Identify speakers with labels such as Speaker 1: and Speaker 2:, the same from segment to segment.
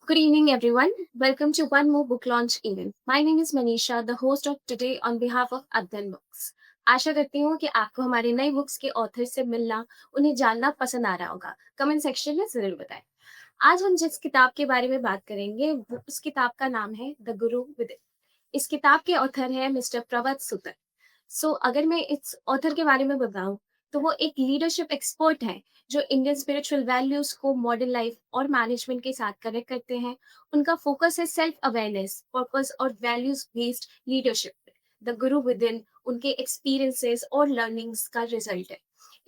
Speaker 1: Good evening, everyone. Welcome to one more book launch event. My name is Manisha, the host of today on behalf of Adhan Books. आशा करती हूँ कि आपको हमारे नए books के author से मिलना, उन्हें जानना पसंद आ रहा होगा। कमेंट सेक्शन में जरूर बताएं। आज हम जिस किताब के बारे में बात करेंगे, उस किताब का नाम है द गुरु विद इन। इस किताब के ऑथर है मिस्टर प्रवत सुतर। अगर मैं इस ऑथर के बारे में बताऊं, तो वो एक लीडरशिप एक्सपर्ट है जो इंडियन स्पिरिचुअल वैल्यूज को मॉडर्न लाइफ और मैनेजमेंट के साथ कनेक्ट करते हैं। उनका फोकस है सेल्फ अवेयरनेस, पर्पस और values based leadership. The Guru with in उनके एक्सपीरियंसेस और लर्निंग्स का रिजल्ट है।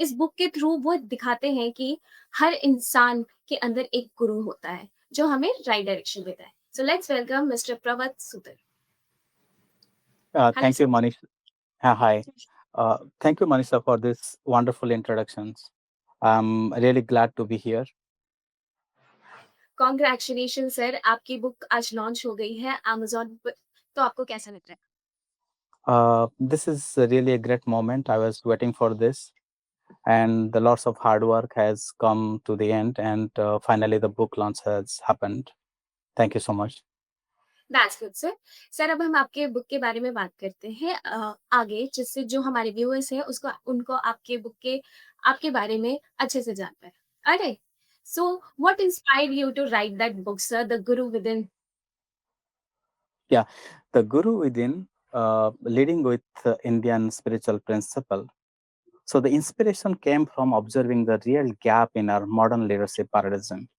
Speaker 1: इस बुक के थ्रू वो दिखाते हैं कि हर इंसान के अंदर एक गुरु होता है जो हमें राइट डायरेक्शन देता है। So let's welcome mister Pravat Sutar. Hello
Speaker 2: Thank you,
Speaker 1: sir.
Speaker 2: Manish. Hi. Thank you, Manisha, for this wonderful introductions. I'm really glad to be here.
Speaker 1: Congratulation sir, आपकी बुक आज लॉन्च हो गई है अमेजोन पर। तो आपको कैसा लग रहा है?
Speaker 2: This is really a great moment. I was waiting for this, and the lots of hard work has come to the end, and finally the book launch has happened. Thank you so much.
Speaker 1: That's good sir. Sir, अब हम आपके book के बारे में बात करते हैं आगे, जिससे जो हमारे व्यूअर्स हैं उसको उनको आपके बुक के आपके बारे में अच्छे से जान पाए। Alright, so what inspired you to write that book sir, the Guru within?
Speaker 2: Yeah, the Guru within, leading with Indian spiritual principle. So the inspiration came from observing the real gap in our modern leadership paradigm.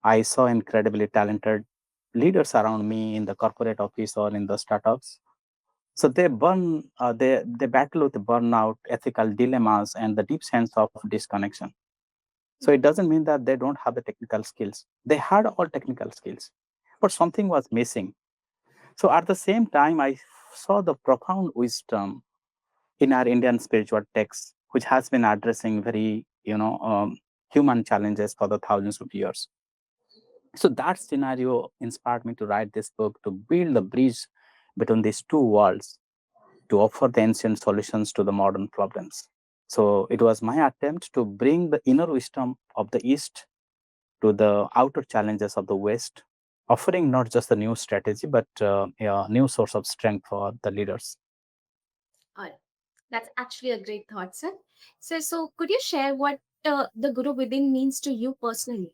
Speaker 2: I saw incredibly talented leaders around me in the corporate office or in the startups. So they battle with burnout, ethical dilemmas, and the deep sense of disconnection. So it doesn't mean that they don't have the technical skills. They had all technical skills, but something was missing. So at the same time, I saw the profound wisdom in our Indian spiritual texts, which has been addressing very, human challenges for the thousands of years. So that scenario inspired me to write this book to build the bridge between these two worlds, to offer the ancient solutions to the modern problems. So it was my attempt to bring the inner wisdom of the East to the outer challenges of the West, offering not just a new strategy, but a new source of strength for the leaders.
Speaker 1: All that's actually a great thought, sir. So could you share what the guru within means to you personally?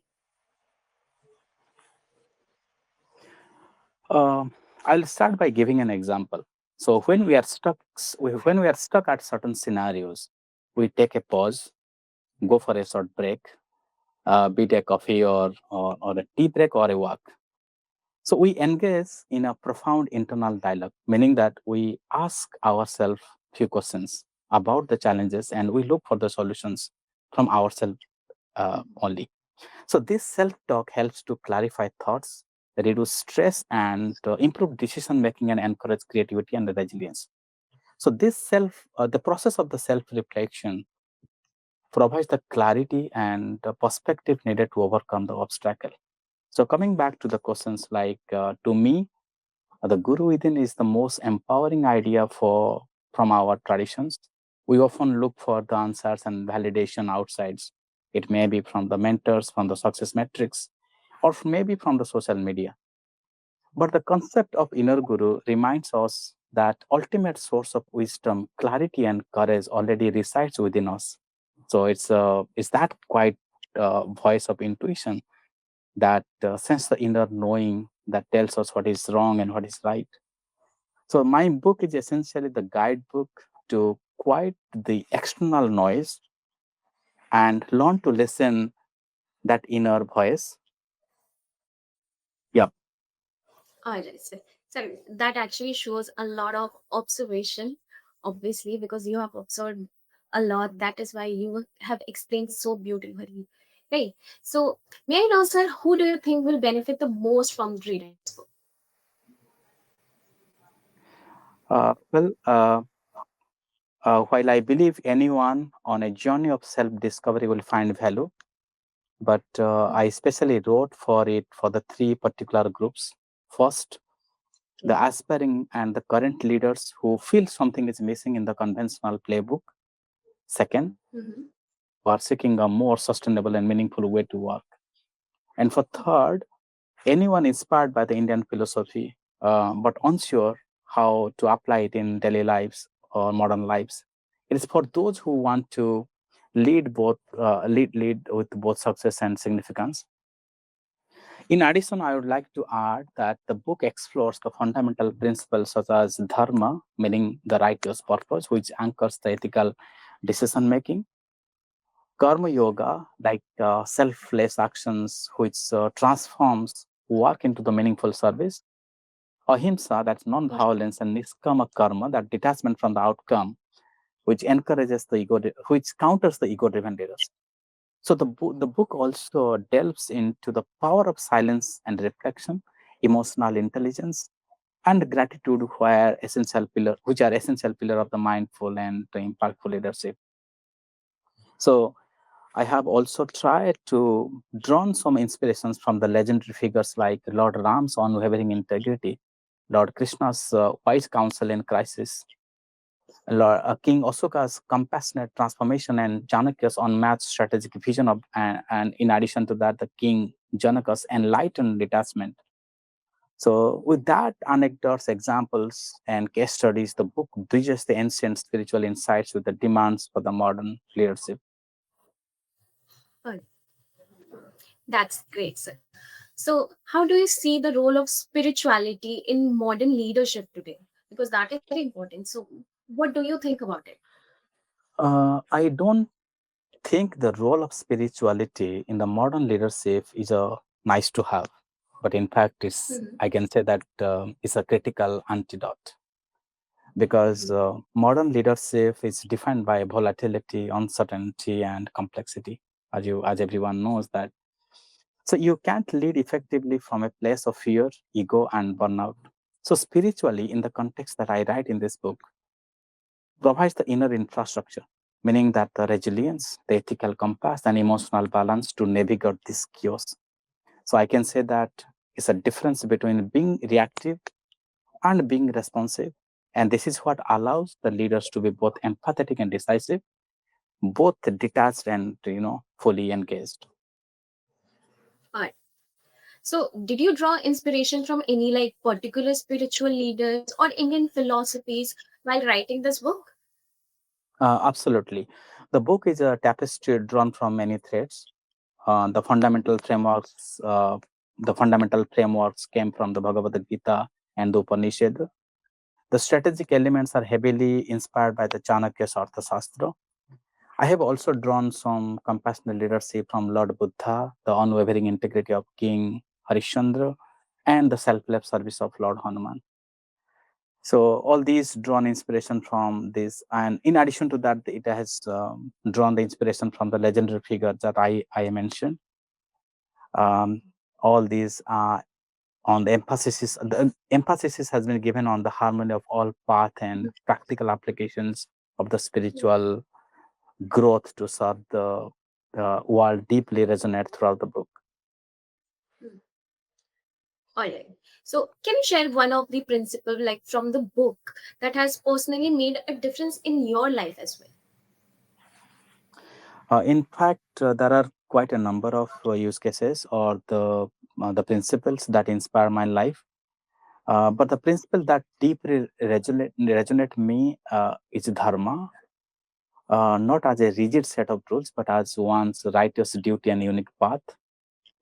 Speaker 2: Um, I'll start by giving an example. So when we are stuck at certain scenarios, we take a pause, go for a short break, be it a coffee or a tea break or a walk. So we engage in a profound internal dialogue, meaning that we ask ourselves few questions about the challenges and we look for the solutions from ourselves only. So this self-talk helps to clarify thoughts, reduce stress, and improve decision making and encourage creativity and resilience. So the process of the self-reflection provides the clarity and the perspective needed to overcome the obstacle. So coming back to the questions, to me, the guru within is the most empowering idea for from our traditions. We often look for the answers and validation outside. It may be from the mentors, from the success metrics, or maybe from the social media. But the concept of inner guru reminds us that ultimate source of wisdom, clarity, and courage already resides within us. So it's that quiet voice of intuition that sense the inner knowing that tells us what is wrong and what is right. So my book is essentially the guidebook to quiet the external noise and learn to listen that inner voice. Yeah.
Speaker 1: All right, sir. So that actually shows a lot of observation, obviously, because you have observed a lot. That is why you have explained so beautifully. Right. So, may I know, sir, who do you think will benefit the most from reading this book?
Speaker 2: Well, while I believe anyone on a journey of self-discovery will find value, but I especially wrote for it for the three particular groups. First, the aspiring and the current leaders who feel something is missing in the conventional playbook. Second,
Speaker 1: Mhm.
Speaker 2: who are seeking a more sustainable and meaningful way to work. And for third, Anyone inspired by the Indian philosophy, but unsure how to apply it in daily lives or modern lives. It is for those who want to lead with both success and significance. In addition, I would like to add that the book explores the fundamental principles such as dharma, meaning the righteous purpose, which anchors the ethical decision making; karma yoga, like selfless actions, which transforms work into the meaningful service; ahimsa, that's non-violence; and niskama karma, that detachment from the outcome, which encourages the which counters the ego-driven leaders. So the book also delves into the power of silence and reflection, emotional intelligence, and gratitude, which are essential pillar of the mindful and impactful leadership. So I have also tried to draw some inspirations from the legendary figures like Lord Ram's unwavering integrity, Lord Krishna's wise counsel in crisis, King Asoka's compassionate transformation, and Janaka's unmatched strategic vision of, and in addition to that, the King Janaka's enlightened detachment. So, with that anecdotes, examples, and case studies, the book bridges the ancient spiritual insights with the demands for the modern leadership.
Speaker 1: Good. That's great, sir. So, how do you see the role of spirituality in modern leadership today? Because that is very important. So, what do you think about it?
Speaker 2: I don't think the role of spirituality in the modern leadership is a nice to have, but in fact, I can say that it's a critical antidote, because modern leadership is defined by volatility, uncertainty, and complexity, as everyone knows that. So you can't lead effectively from a place of fear, ego, and burnout. So spiritually, in the context that I write in this book, provides the inner infrastructure, meaning that the resilience, the ethical compass, and emotional balance to navigate this chaos. So I can say that it's a difference between being reactive and being responsive. And this is what allows the leaders to be both empathetic and decisive, both detached and fully engaged.
Speaker 1: All right. So, did you draw inspiration from any like particular spiritual leaders or Indian philosophies while writing this book?
Speaker 2: Absolutely. The book is a tapestry drawn from many threads. The fundamental frameworks, came from the Bhagavad Gita and the Upanishad. The strategic elements are heavily inspired by the Chanakya's Arthashastra. I have also drawn some compassionate leadership from Lord Buddha, the unwavering integrity of King Harishchandra, and the selfless service of Lord Hanuman. So all these drawn inspiration from this, and in addition to that, it has drawn the inspiration from the legendary figures that I mentioned. Um, all these on the emphasis has been given on the harmony of all path and practical applications of the spiritual growth to serve the world deeply resonate throughout the book.
Speaker 1: All right. So, can you share one of the principles like from the book that has personally made a difference in your life as well?
Speaker 2: In fact, there are quite a number of use cases or the principles that inspire my life. But the principle that deeply resonate me is dharma, not as a rigid set of rules, but as one's righteous duty and unique path.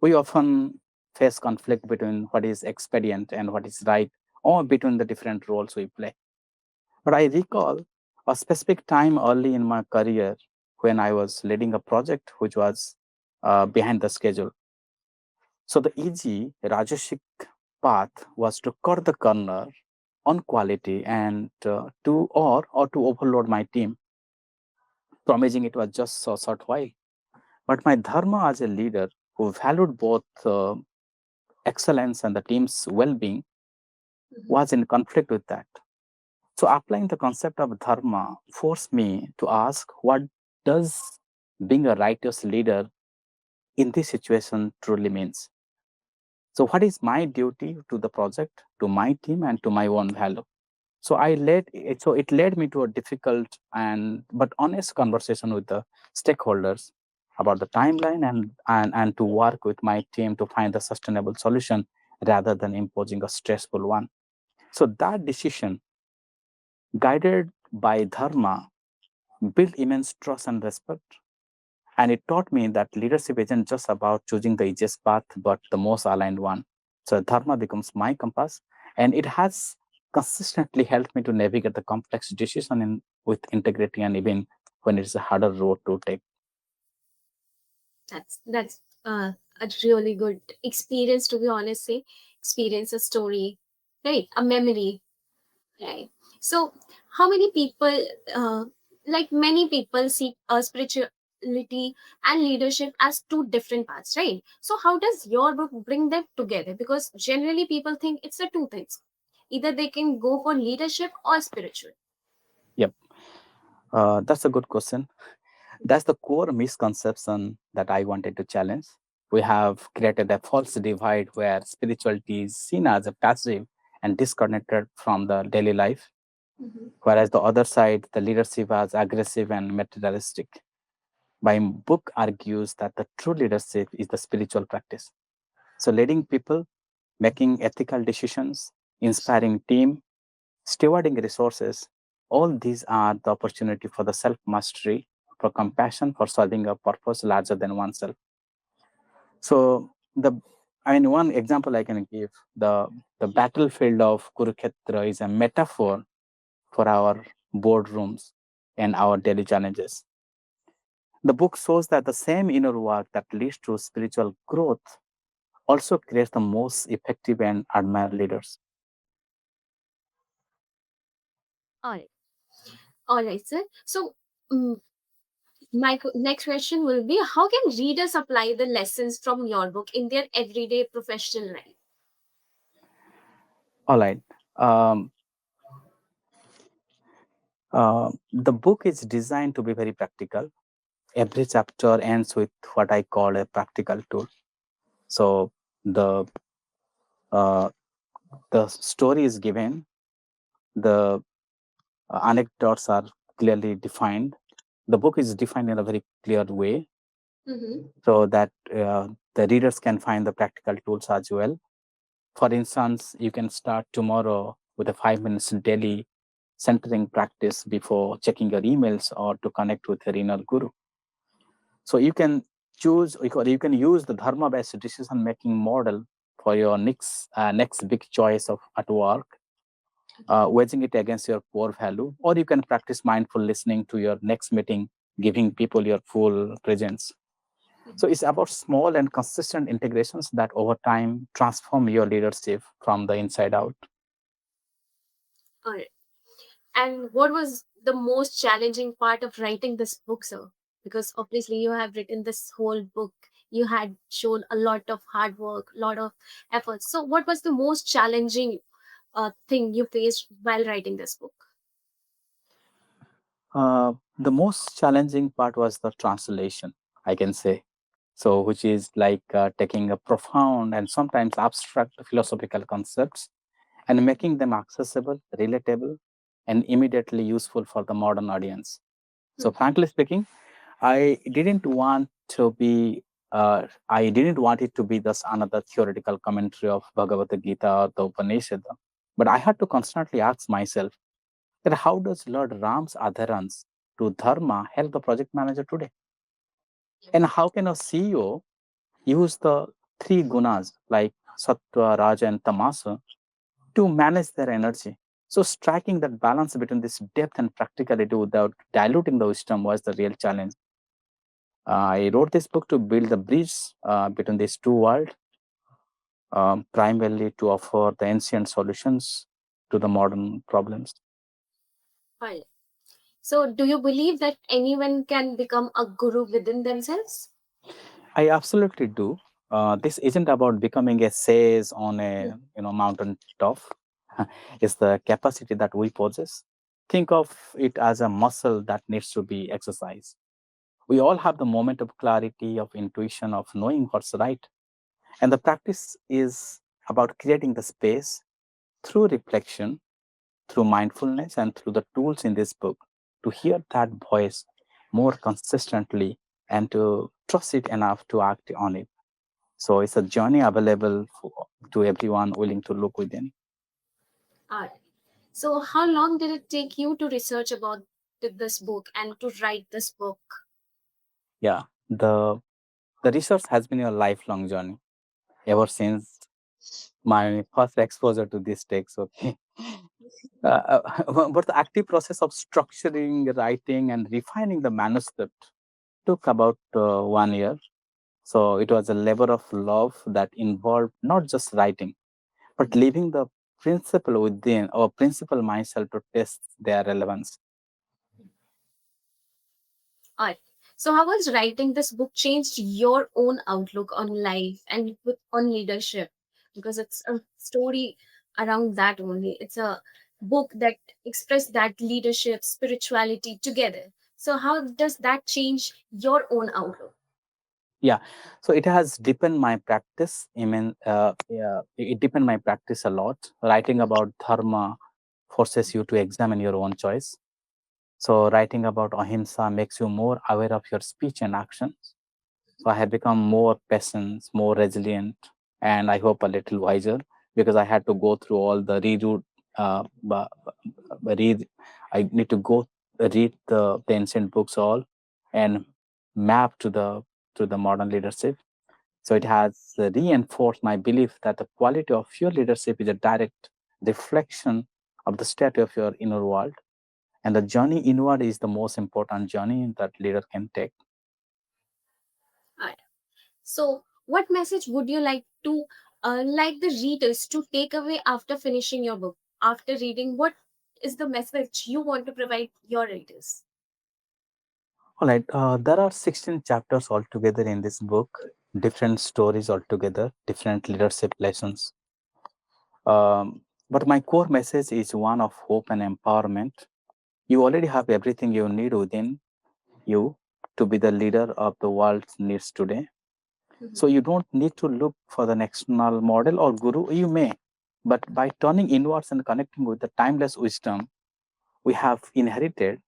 Speaker 2: We often face conflict between what is expedient and what is right, or between the different roles we play. But I recall a specific time early in my career when I was leading a project which was behind the schedule. So the easy Rajashik path was to cut the corner on quality and to overload my team, promising it was just a short while. But my dharma as a leader who valued both excellence and the team's well-being was in conflict with that. So applying the concept of dharma forced me to ask, what does being a righteous leader in this situation truly means? So what is my duty to the project, to my team, and to my own value? So it led me to a difficult and but honest conversation with the stakeholders. about the timeline, and to work with my team to find a sustainable solution rather than imposing a stressful one. So that decision, guided by dharma, built immense trust and respect. And it taught me that leadership isn't just about choosing the easiest path, but the most aligned one. So dharma becomes my compass, and it has consistently helped me to navigate the complex decision with integrity, and even when it's a harder road to take.
Speaker 1: That's a really good experience, to be honest. Say, experience a story, right? A memory, right? So, how many people, uh, like many people, see spirituality and leadership as two different paths, right? So, how does your book bring them together? Because generally, people think it's the two things. Either they can go for leadership or spiritual.
Speaker 2: Yep, that's a good question. That's the core misconception that I wanted to challenge. We have created a false divide where spirituality is seen as a passive and disconnected from the daily life,
Speaker 1: Mhm.
Speaker 2: whereas the other side, the leadership, as aggressive and materialistic. My book argues that the true leadership is the spiritual practice. So, leading people, making ethical decisions, inspiring team, stewarding resources, all these are the opportunity for the self mastery, for compassion, for solving a purpose larger than oneself. So, one example I can give, the battlefield of Kurukshetra is a metaphor for our boardrooms and our daily challenges. The book shows that the same inner work that leads to spiritual growth also creates the most effective and admired leaders.
Speaker 1: All right, all right, sir. So, mm next question will be: how can readers apply the lessons from your book in their everyday professional life?
Speaker 2: All right. Um, the book is designed to be very practical. Every chapter ends with what I call a practical tool. So the uh, the story is given, the anecdotes are clearly defined. The book is defined in a very clear way,
Speaker 1: Mm-hmm.
Speaker 2: so that the readers can find the practical tools as well. For instance, you can start tomorrow with a 5 minutes daily centering practice before checking your emails or to connect with your inner guru. So you can you can use the dharma based decision making model for your next big choice of at work, weighing it against your core value, or you can practice mindful listening to your next meeting, giving people your full presence. So it's about small and consistent integrations that over time transform your leadership from the inside out.
Speaker 1: All right. And what was the most challenging part of writing this book, sir? Because obviously you have written this whole book. You had shown a lot of hard work, a lot of efforts. So, what was the most challenging thing you faced while writing this book?
Speaker 2: The most challenging part was the translation, I can say. So, which is like taking a profound and sometimes abstract philosophical concepts and making them accessible, relatable, and immediately useful for the modern audience. So,
Speaker 1: Hmm.
Speaker 2: frankly speaking, I didn't want to be. I didn't want it to be just another theoretical commentary of Bhagavad Gita or the Upanishad, but I had to constantly ask myself that how does Lord Ram's adherence to dharma help the project manager today? And how can a CEO use the three gunas like sattva, raja, and tamasa to manage their energy? So, striking that balance between this depth and practicality without diluting the wisdom was the real challenge. I wrote this book to build the bridge between these two worlds, primarily to offer the ancient solutions to the modern problems.
Speaker 1: Fine. So, do you believe that anyone can become a guru within themselves?
Speaker 2: I absolutely do. This isn't about becoming a sage on a mountain top. It's the capacity that we possess. Think of it as a muscle that needs to be exercised. We all have the moment of clarity, of intuition, of knowing what's right. And the practice is about creating the space through reflection, through mindfulness, and through the tools in this book to hear that voice more consistently and to trust it enough to act on it. So it's a journey available to everyone willing to look within.
Speaker 1: All right. So, how long did it take you to research about this book and to write this book?
Speaker 2: Yeah, the research has been a lifelong journey ever since my first exposure to this text. Okay, but the active process of structuring, writing, and refining the manuscript took about 1 year. So it was a labor of love that involved not just writing, but leaving the principle within or principle myself to test their relevance.
Speaker 1: All right. So, how has writing this book changed your own outlook on life and on leadership? Because it's a story around that only. It's a book that expresses that leadership, spirituality together. So, how does that change your own outlook?
Speaker 2: Yeah, so it has deepened my practice. I mean, yeah, it deepened my practice a lot. Writing about dharma forces you to examine your own choice. So writing about ahimsa makes you more aware of your speech and actions. So I have become more patient, more resilient, and I hope a little wiser because I had to go through all the reroute. Read. I need to go read the ancient books all and map to the modern leadership. So it has reinforced my belief that the quality of your leadership is a direct reflection of the state of your inner world, and the journey inward is the most important journey that leader can take.
Speaker 1: All right. So, what message would you like to like the readers to take away after finishing your book? After reading, what is the message you want to provide your readers?
Speaker 2: All right, there are 16 chapters altogether in this book, different stories altogether, different leadership lessons. But my core message is one of hope and empowerment. You already have everything you need within you to be the leader of the world needs today. So you don't need to look for the external model or guru. You may, but by turning inwards and connecting with the timeless wisdom we have inherited,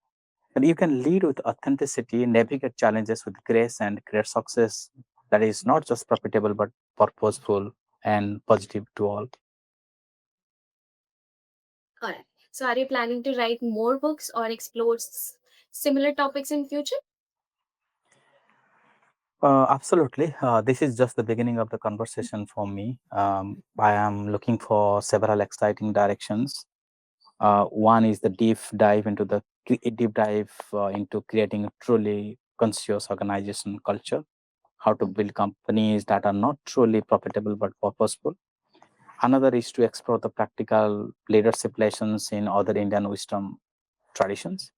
Speaker 2: and you can lead with authenticity, navigate challenges with grace, and create success that is not just profitable but purposeful and positive to all.
Speaker 1: Alright. So, are you planning to write more books or explore similar topics in future?
Speaker 2: Absolutely. This is just the beginning of the conversation for me. I am looking for several exciting directions. One is the deep dive into creating a truly conscious organization culture, how to build companies that are not truly profitable but purposeful. Another is to explore the practical leadership lessons in other Indian wisdom traditions.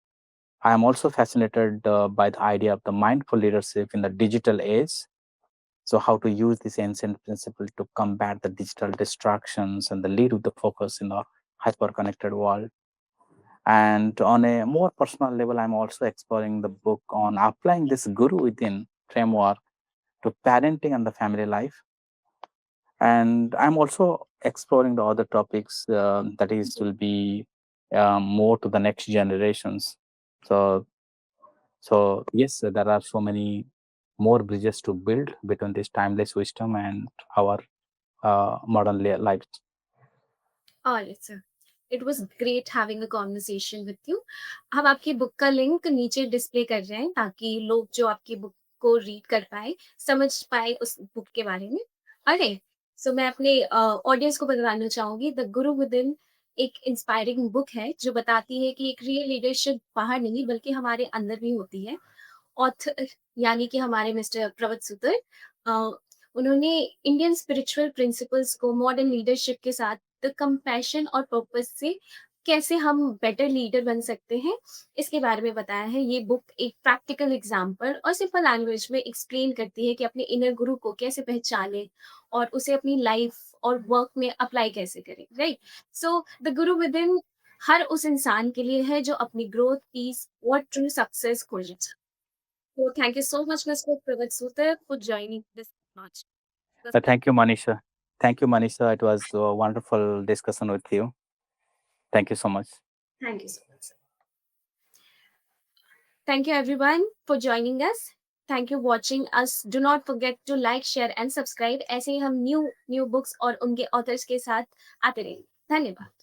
Speaker 2: I am also fascinated by the idea of the mindful leadership in the digital age. So, how to use this ancient principle to combat the digital distractions and the lead with the focus in a hyper connected world. And on a more personal level, I'm also exploring the book on applying this guru within framework to parenting and the family life. And I'm also exploring the other topics that is will be more to the next generations. So, so yes, there are so many more bridges to build between this timeless wisdom and our modern lives.
Speaker 1: Alright, sir. It was great having a conversation with you. हम आपकी book का link नीचे display कर रहे हैं ताकि लोग जो आपकी बुक को रीड कर पाए, समझ पाए उस बुक के बारे में। अरे, सो मैं अपने ऑडियंस को बताना चाहूँगी द गुरु विदिन एक इंस्पायरिंग बुक है जो बताती है कि एक रियल लीडरशिप बाहर नहीं बल्कि हमारे अंदर भी होती है। ऑथर यानी कि हमारे मिस्टर प्रवत सुतर अ, उन्होंने इंडियन स्पिरिचुअल प्रिंसिपल्स को मॉडर्न लीडरशिप के साथ द कंपैशन और पर्पस से कैसे हम बेटर लीडर बन सकते हैं, इसके बारे में बताया है। ये बुक एक प्रैक्टिकल एग्ज़ाम्पल और सिंपल लैंग्वेज में एक्सप्लेन करती है कि अपने इनर गुरु को कैसे पहचानें और उसे अपनी लाइफ़ और वर्क में अप्लाई कैसे करें, right? So the Guru within हर उस इंसान के लिए है जो अपनी ग्रोथ, पीस और ट्रू सक्सेस खोजना चाहता है। So thank you so much, Mr. Pravitsutha, for joining this launch.
Speaker 2: Thank you, Manisha. Thank you, Manisha. It was a wonderful discussion with you. Thank you so much.
Speaker 1: Thank you so much. Thank you, everyone, for joining us. Thank you watching us. Do not forget to like, share and subscribe. ऐसे ही हम new new books और उनके authors के साथ आते रहेंगे। धन्यवाद।